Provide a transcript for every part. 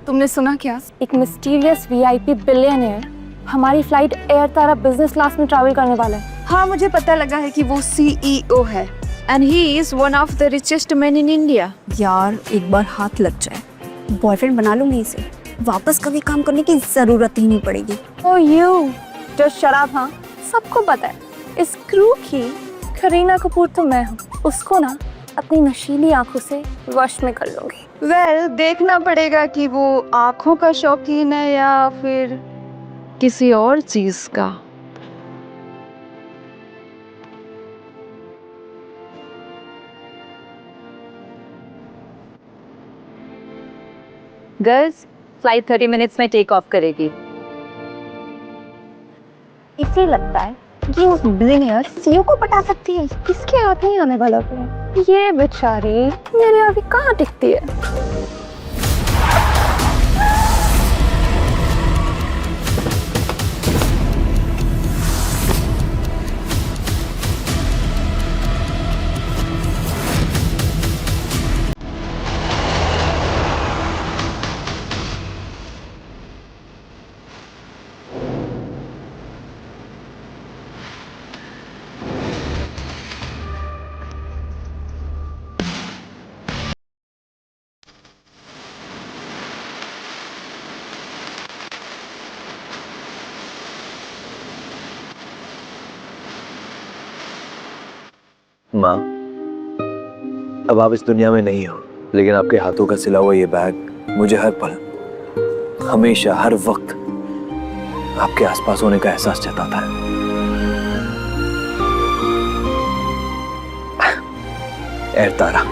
तुमने सुना क्या? एक मिस्टीरियस वीआईपी बिलियनियर हमारी फ्लाइट एयर तारा बिजनेस क्लास में ट्रैवल करने वाला है। हाँ, मुझे पता लगा है कि वो सीईओ है and he is one of the richest man in India. यार एक बार हाथ लग जाए, बॉयफ्रेंड बना लूंगी इसे, वापस कभी काम करने की जरूरत ही नहीं पड़ेगी। ओ यू जस्ट शट अप। हाँ, सबको पता है इस क्रू की करीना कपूर तो मैं हूँ। उसको ना अपनी नशीली आंखों से वश में कर लूंगी। वेल, देखना पड़ेगा कि वो आंखों का शौकीन है या फिर किसी और चीज का। गर्ल्स, फ्लाइट 30 मिनट्स में टेक ऑफ करेगी। इसे लगता है कि उस बिलियनियर सीईओ को पटा सकती है। इसके हाथ नहीं आने वाला है। ये बेचारी मेरे आगे कहाँ टिकती है। माँ, अब आप इस दुनिया में नहीं हो, लेकिन आपके हाथों का सिला हुआ ये बैग मुझे हर पल, हमेशा, हर वक्त आपके आसपास होने का एहसास जताता है। एयर तारा।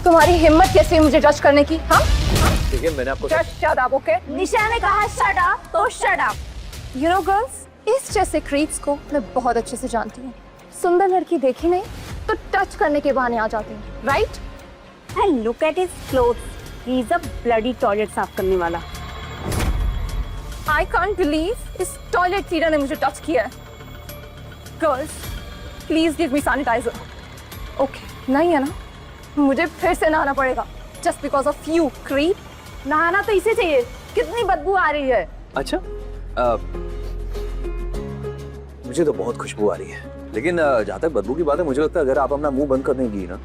तुम्हारी हिम्मत कैसे है मुझे जज करने की? हाँ, देखिए मैंने आपको शट अप। ओके, निशा ने कहा शट अप तो shut up. You know girls, इस जैसे क्रीप्स को मैं बहुत अच्छे से जानती हूँ। सुंदर लड़की देखी नहीं तो टच करने के बहाने आ जाती हूँ, right? And look at his clothes, he is a bloody toilet साफ करने वाला। आई कांट बिलीव इस टॉयलेट क्लीनर ने मुझे टच किया है। Girls please give me sanitiser. Okay, नहीं है ना? मुझे फिर से नहाना पड़ेगा just because of you creep. नहाना तो इसे चाहिए, कितनी बदबू आ रही है। अच्छा, मुझे तो बहुत खुशबू आ रही है, लेकिन जहाँ तक बदबू की बात है, मुझे लगता है अगर आप अपना मुंह बंद कर देंगी ना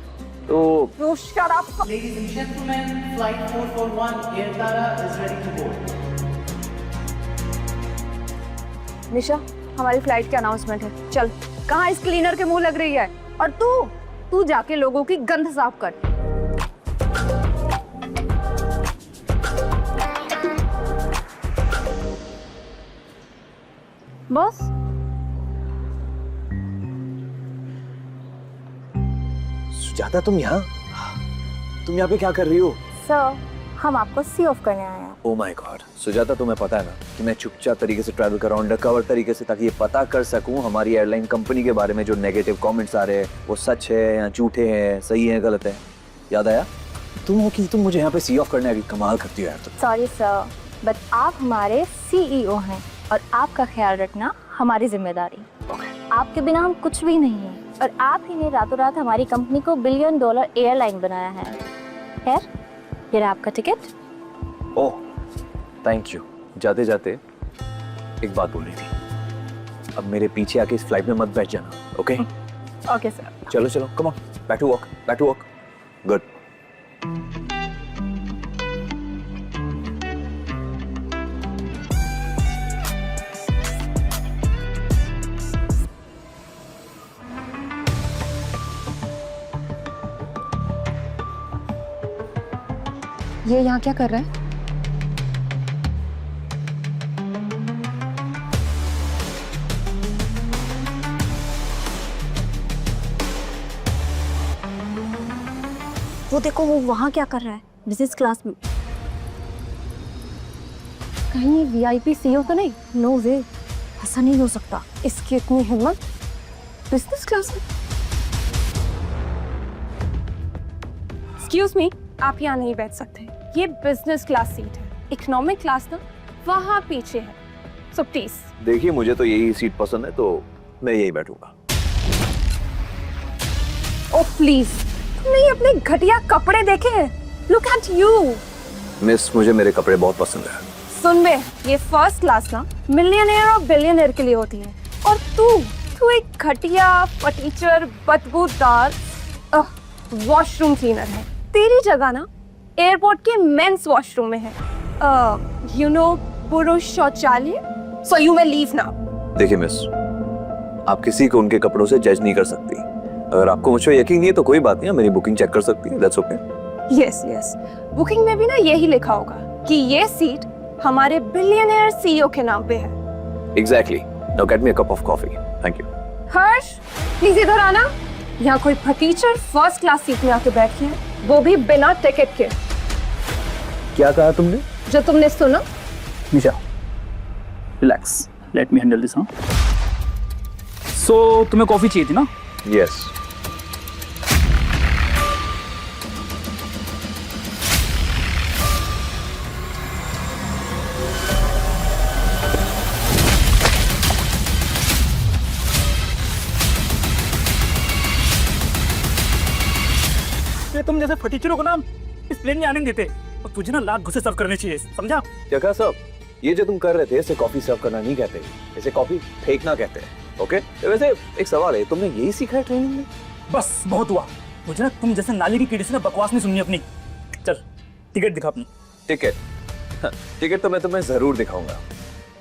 तो shut up. Ladies and gentlemen, flight 441 Air Tara is ready to board. निशा, हमारी फ्लाइट की अनाउंसमेंट है, चल। कहाँ इस क्लीनर के मुंह लग रही है? और तू जाके लोगों की गंध साफ कर। बॉस, सुजाता, तुम यहाँ पे क्या कर रही हो? सर, हम आपको सी ऑफ करने आए हैं। ओह माय गॉड, सुजाता, तुम्हें पता है ना कि मैं चुपचाप तरीके से ट्रैवल कर रहा हूँ, अंडरकवर तरीके से, ताकि ये पता कर सकूं हमारी एयरलाइन कंपनी के बारे में जो नेगेटिव कमेंट्स आ रहे हैं वो सच है या झूठे हैं, सही है गलत है। याद आया तुम हो कि तुम मुझे यहाँ पे सी ऑफ करने की कमाल करती हो यार तुम। सॉरी सर, बट आप हमारे सीईओ हैं और आपका ख्याल रखना हमारी जिम्मेदारी। आपके बिना हम कुछ भी नहीं है और आप ही ने रातों रात हमारी कंपनी को $1 बिलियन एयरलाइन बनाया है। खैर, ये रहा आपका टिकट। Oh thank you. जाते जाते एक बात बोल रही थी, अब मेरे पीछे आके इस फ्लाइट में मत बैठ जाना, ओके? Okay sir. चलो चलो, come on, back to work. Good. ये यहाँ क्या कर रहा है? वो देखो, वो वहाँ क्या कर रहा है बिजनेस क्लास में। कहीं वीआईपी सीईओ तो नहीं? नो वे, ऐसा नहीं हो सकता। इसकी इतनी हिम्मत बिजनेस क्लास में। एक्सक्यूज मी, आप यहाँ नहीं बैठ सकते। ये बिजनेस क्लास सीट है। इकोनॉमिक क्लास ना वहाँ पीछे है। So please. देखिए मुझे तो यही सीट पसंद है तो मैं यही बैठूंगा। ओ प्लीज, तुमने ये अपने घटिया कपड़े देखे हैं? Look at you. मिस मुझे मेरे कपड़े बहुत पसंद है। सुन बे, ये फर्स्ट क्लास ना मिलियनेयर और बिलियनेयर के लिए होती है, और तू एक घटिया फटीचर बदबूदार वॉशरूम क्लीनर है। तेरी जगह ना एयरपोर्ट के मेंस वॉशरूम में है, यू नो, पुरुष शौचालय। So you may leave now. देखिए मिस, आप किसी को उनके कपड़ों से जज नहीं कर सकती। अगर आपको मुझ पर यकीन नहीं है तो कोई बात नहीं, मेरी बुकिंग चेक कर सकती है। That's okay. Yes yes, booking में भी ना यही लिखा होगा कि ये सीट हमारे बिलियनेयर सीईओ के नाम पे है। Exactly. Now get me a cup of coffee. Thank you. Harsh, please इधर आना। यहाँ कोई फटीचर फर्स्ट क्लास सीट में आके बैठी है, वो भी बिना टिकट के। क्या कहा तुमने? जो तुमने सुना। Nisha, relax, let me handle this. हाँ, सो तुम्हें कॉफी चाहिए थी ना? यस। तुम जैसे फटीचरों को ना इस प्लेन में आने नहीं देते, और तुझे ना लाख घुसे सर्व करने चाहिए, समझा? क्या कहा सब? ये जो तुम कर रहे थे इसे कॉफी सर्व करना नहीं कहते, इसे कॉफी फेंकना कहते हैं। ओके? तो वैसे एक सवाल है, तुमने यही सीखा है ट्रेनिंग में? बस बहुत हुआ, मुझे ना तुम जैसे नाली की कीड़ी से ना बकवास नहीं सुननी अपनी। चल टिकट दिखा अपनी। टिकट? हाँ, टिकट तो मैं तुम्हें जरूर दिखाऊंगा,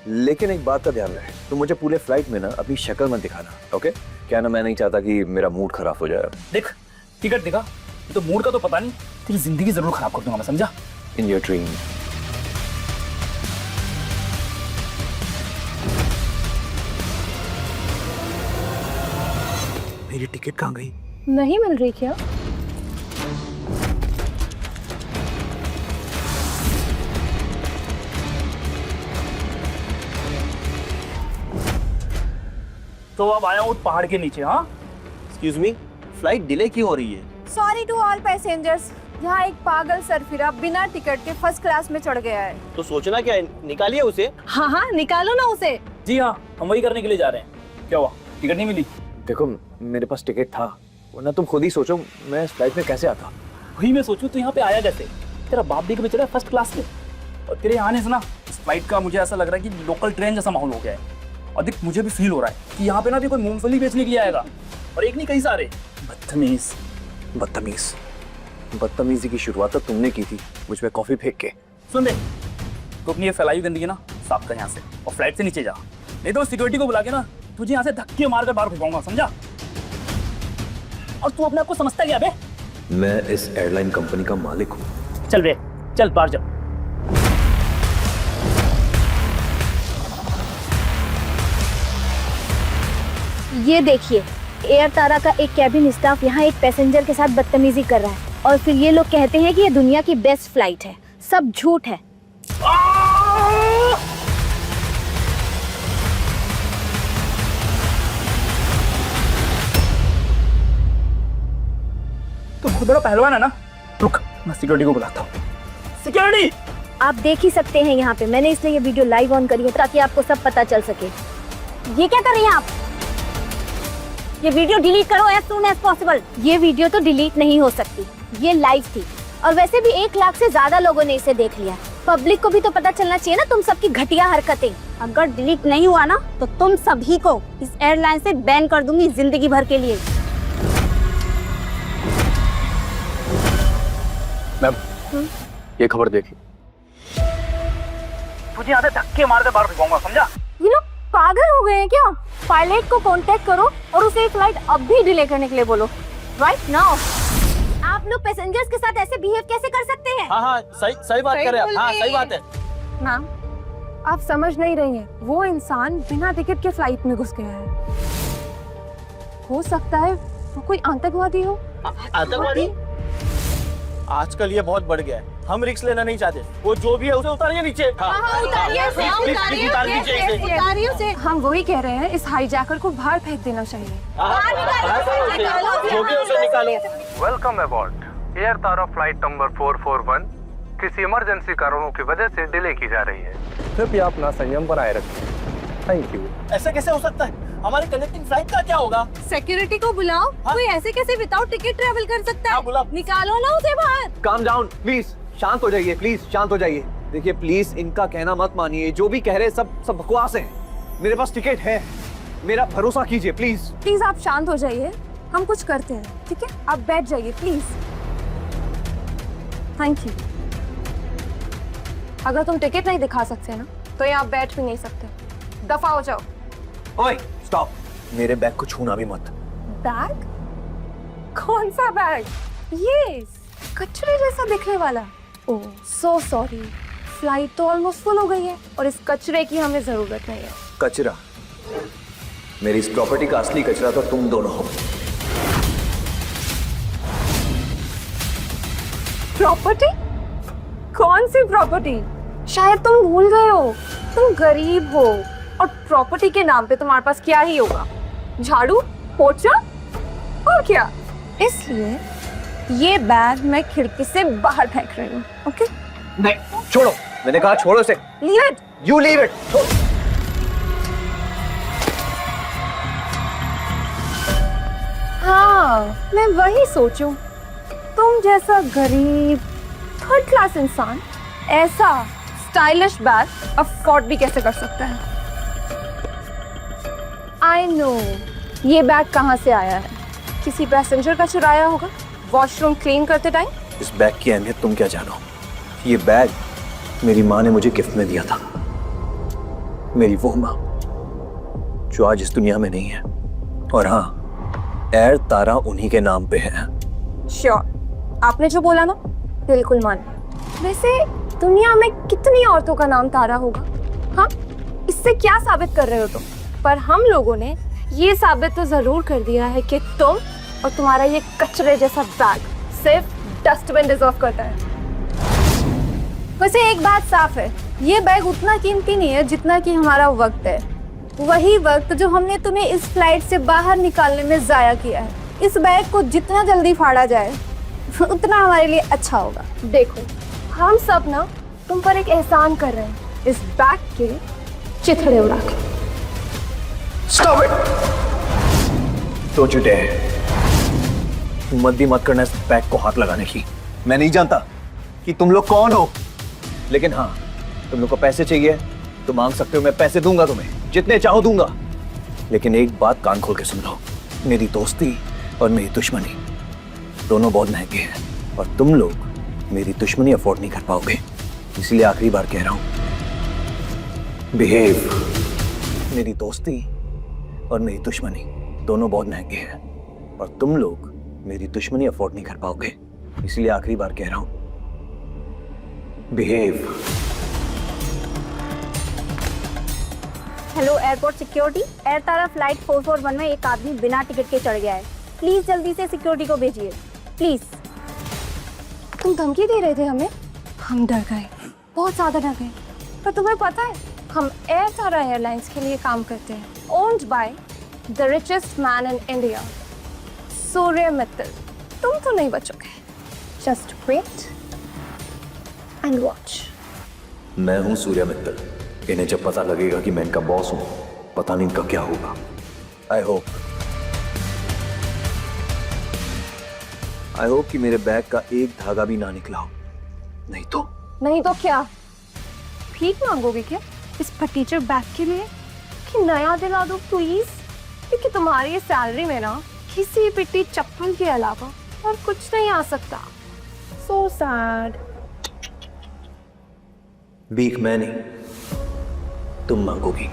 लेकिन एक बात का ध्यान रहे, तुम मुझे पूरे फ्लाइट में ना अपनी शक्ल मत दिखाना। ओके? क्या ना, मैं नहीं चाहता कि मेरा मूड खराब हो जाए। देख, टिकट दिखा, तो मूड का तो पता नहीं, तेरी जिंदगी जरूर खराब कर दूंगा मैं, समझा? In your dream. मेरी टिकट कहाँ गई? नहीं मिल रही क्या? तो अब आया हूँ पहाड़ के नीचे। हाँ, एक्सक्यूज मी, फ्लाइट डिले क्यों हो रही है? सॉरी टू ऑल पैसेंजर्स, यहाँ एक पागल सरफिरा बिना टिकट के फर्स्ट क्लास में चढ़ गया है। तो सोचना क्या है, निकालिए उसे। हाँ हाँ, निकालो ना उसे। जी हाँ, हम वही करने के लिए जा रहे हैं। क्या हुआ, टिकट नहीं मिली? देखो मेरे पास टिकट था, वरना तुम खुद ही सोचो मैं इस फ्लाइट में कैसे आता। वही मैं सोचूं तो यहाँ पे आया कैसे? तेरा बाप भी कभी चढ़ा फर्स्ट क्लास में, और तेरे आने से ना इस फ्लाइट का मुझे ऐसा लग रहा है कि लोकल ट्रेन जैसा माहौल हो गया है। और देख, मुझे भी फील हो रहा है कि यहाँ पे ना भी कोई मूंगफली बेचने के लिए आएगा, और एक नहीं कई सारे। बदतमीज। बदतमीज? बदतमीजी की शुरुआत तो तुमने की थी मुझ पे कॉफी फेंक के। सुन दे, तो अपनी ये फैलाई हुई गंदगी ना साफ कर यहाँ से, और फ्लाइट से नीचे जा, नहीं तो सिक्योरिटी को बुला के ना तुझे यहाँ से धक्के मारकर बाहर फेंकूंगा, समझा? और तू अपने आप को समझता क्या बे? मैं इस एयरलाइन कंपनी का मालिक हूँ। चल बे, चल बाहर जा। ये देखिए, एयर तारा का एक कैबिन स्टाफ यहाँ एक पैसेंजर के साथ बदतमीजी कर रहा है, और फिर ये लोग कहते हैं कि ये दुनिया की बेस्ट फ्लाइट है। सब झूठ है। तो बहुत बड़ा पहलवान है ना? रुक, मैं सिक्योरिटी को बुलाता हूँ। सिक्योरिटी! आप देख ही सकते हैं यहाँ पे, मैंने इसलिए ये वीडियो लाइव ऑन करी है ताकि आपको सब पता चल सके। ये क्या कर रही हैं आप? ये वीडियो डिलीट करो as soon as possible। ये वीडियो तो डिलीट नहीं हो सकती, ये लाइव थी, और वैसे भी 1 लाख से ज्यादा लोगों ने इसे देख लिया। पब्लिक को भी तो पता चलना चाहिए ना तुम सबकी घटिया हरकतें। अगर डिलीट नहीं हुआ ना तो तुम सभी को इस एयरलाइन से बैन कर दूंगी जिंदगी भर के लिए। मैम, ये खबर देखी, तुझे यहाँ से धक्के मारकर बाहर फेंकूंगा, समझा? ये लोग पागल हो गए हैं क्या? पायलट को कांटेक्ट करो और उसे एक फ्लाइट अब भी डिले करने के लिए बोलो, राइट नाउ। आप लोग पैसेंजर्स के साथ ऐसे बिहेव कैसे कर सकते हैं? हाँ हाँ, सही बात कर रहे हैं आप। हाँ, सही बात है। मैम, आप समझ नहीं रही हैं, वो इंसान बिना टिकट के फ्लाइट में घुस गया है। हो सकता है वो कोई आतंकवादी हो। आतंकवादी? आजकल ये बहुत बढ़ गया है, हम रिस्क लेना नहीं चाहते। वो जो भी है उसे उतारिए नीचे। उतारिए उसे। हम वही कह रहे हैं, इस हाईजैकर को बाहर फेंक देना चाहिए। जो भी उसे निकालो। Welcome अबॉर्ड। Air Tara flight number 441 किसी इमरजेंसी कारणों की वजह से डिले की जा रही है। कृपया अपना संयम बनाए रखें। Thank you. ऐसा कैसे हो सकता है? हमारी कनेक्टिंग फ्लाइट का क्या होगा? सिक्योरिटी को बुलाओ। कोई ऐसे कैसे विदाउट टिकट ट्रैवल कर सकता हाँ, है? बुलाओ। निकालो ना उसे बाहर। काम डाउन प्लीज, शांत हो जाइए प्लीज, शांत हो जाइए। देखिए प्लीज इनका कहना मत मानिए, जो भी कह रहे हैं सब बकवास है। मेरे पास टिकट है, मेरा भरोसा कीजिए प्लीज। प्लीज आप शांत हो जाइए, हम कुछ करते हैं, ठीक है? आप बैठ जाइए प्लीज। Thank you. अगर तुम टिकट नहीं दिखा सकते ना तो यहाँ बैठ भी नहीं सकते। दफा हो जाओ। ओए स्टॉप, मेरे बैग को छूना भी मत। बैग? कौन सा बैग? ये कचरे जैसा दिखने वाला। ओह सो सॉरी, फ्लाइट तो ऑलमोस्ट फुल हो गई है और इस कचरे की हमें जरूरत नहीं है। कचरा? मेरी इस प्रॉपर्टी का असली कचरा तो तुम दोनों हो। प्रॉपर्टी? कौन सी प्रॉपर्टी? शायद तुम भूल गए हो, तुम गरीब हो और प्रॉपर्टी के नाम पे तुम्हारे पास क्या ही होगा? झाड़ू, पोछा और क्या? इसलिए ये बैग मैं खिड़की से बाहर फेंक रही हूँ। ओके? नहीं छोड़ो, मैंने कहा छोड़ो इसे। Leave it. You leave it. हाँ, मैं वही सोचूं। तुम जैसा गरीब थर्ड क्लास इंसान ऐसा स्टाइलिश बैग अफोर्ड भी कैसे कर सकता है? आई नो ये बैग कहाँ से आया है। किसी पैसेंजर का चुराया होगा वॉशरूम क्लीन करते टाइम। इस बैग की अहमियत तुम क्या जानो? ये बैग मेरी माँ ने मुझे गिफ्ट में दिया था। मेरी वो माँ जो आज इस दुनिया में नहीं है। और हाँ, एयर तारा उन्हीं के नाम पे है। श्योर, आपने जो बोला ना बिल्कुल मान। वैसे दुनिया में कितनी औरतों का नाम तारा होगा? हाँ, इससे क्या साबित कर रहे हो तुम? पर हम लोगों ने ये साबित तो जरूर कर दिया है कि तुम और तुम्हारा ये कचरे जैसा बैग सिर्फ डस्टबिन डिजर्व करता है। वैसे एक बात साफ है, ये बैग उतना कीमती नहीं है जितना कि हमारा वक्त है। वही वक्त जो हमने तुम्हें इस फ्लाइट से बाहर निकालने में जाया किया है। इस बैग को जितना जल्दी फाड़ा जाए उतना हमारे लिए अच्छा होगा। देखो, हम सब ना तुम पर एक एहसान कर रहे हैं इस बैग के चिथड़े उड़ा के। Stop it! Don't you dare! मत भी मत करना इस बैग को हाथ लगाने की। मैं नहीं जानता कि तुम लोग कौन हो, लेकिन हाँ, तुम लोग को पैसे चाहिए तो मांग सकते हो, मैं पैसे दूंगा तुम्हें, जितने चाहो दूंगा। लेकिन एक बात कान खोल के सुन लो, मेरी दोस्ती और मेरी दुश्मनी दोनों बहुत महंगे हैं और तुम लोग मेरी दुश्मनी अफोर्ड नहीं कर पाओगे। इसलिए आखिरी बार कह रहा हूं, बिहेव। मेरी दोस्ती और मेरी दुश्मनी दोनों बहुत महंगे हैं और तुम लोग मेरी दुश्मनी अफोर्ड नहीं कर पाओगे। इसलिए आखिरी बार कह रहा हूं, behave. Hello airport security, air Tara flight 441 में एक आदमी बिना टिकट के चढ़ गया है। प्लीज जल्दी से सिक्योरिटी को भेजिए प्लीज। तुम धमकी दे रहे थे हमें, हम डर गए, बहुत ज्यादा डर गए। पर तुम्हें पता है हम एयर तारा एयरलाइंस के लिए काम करते हैं, owned by the richest man in India, Surya Mittal. तुम तो नहीं बचोगे। Just wait and watch. मैं हूं सूर्य मित्तल। इन्हें जब पता लगेगा कि मैं इनका बॉस हूं, पता नहीं इनका क्या होगा। आई होप कि मेरे बैग का एक धागा भी ना निकला हो। नहीं तो क्या भीख मांगोगे क्या इस फटीचर बैग के लिए कि नया दिला दो प्लीज? क्योंकि तुम्हारी सैलरी में ना किसी पिट्टी चप्पल के अलावा और कुछ नहीं आ सकता। So sad. भीख मैं नहीं, तुम मांगोगी।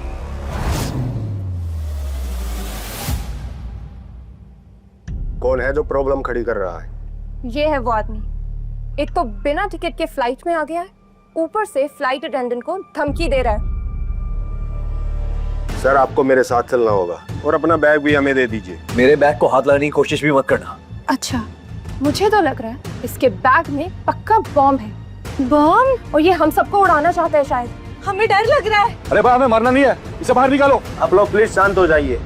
कौन है जो प्रॉब्लम खड़ी कर रहा है? ये है वो आदमी, एक तो बिना टिकट के फ्लाइट में आ गया है, ऊपर से फ्लाइट अटेंडेंट को धमकी दे रहा है। सर, आपको मेरे साथ चलना होगा और अपना बैग भी हमें दे दीजिए। मेरे बैग को हाथ लगाने की कोशिश भी मत करना। अच्छा, मुझे तो लग रहा है इसके बैग में पक्का बॉम्ब है। बॉम्ब? और ये हम सबको उड़ाना चाहता है शायद। हमें डर लग रहा है। अरे भाई, हमें मरना नहीं है, इसे बाहर निकालो। आप लोग प्लीज शांत हो जाइए।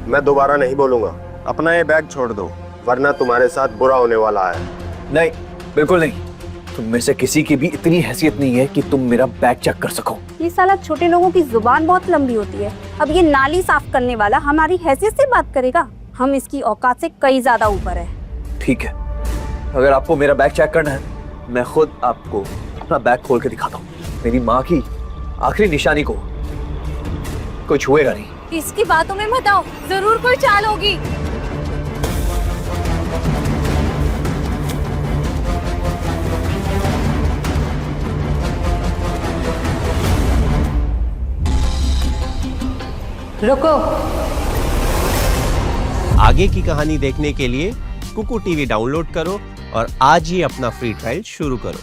मैं दोबारा नहीं बोलूंगा। अपना ये बैग छोड़ दो, वरना तुम्हारे साथ बुरा होने वाला है। नहीं, बिल्कुल नहीं। तुम में से किसी की भी इतनी हैसियत नहीं है कि तुम मेरा बैग चेक कर सको। ये साला छोटे लोगों की जुबान बहुत लंबी होती है। अब ये नाली साफ करने वाला हमारी हैसियत से बात करेगा। हम इसकी औकात से कई ज्यादा ऊपर है। ठीक है, अगर आपको मेरा बैग चेक करना है, मैं खुद आपको अपना बैग खोल के दिखाता हूँ। मेरी माँ की आखिरी निशानी को कोई छुएगा नहीं। इसकी बातों में मत आओ, जरूर कोई चाल होगी। रुको। आगे की कहानी देखने के लिए कुकू टीवी डाउनलोड करो और आज ही अपना फ्री ट्रायल शुरू करो।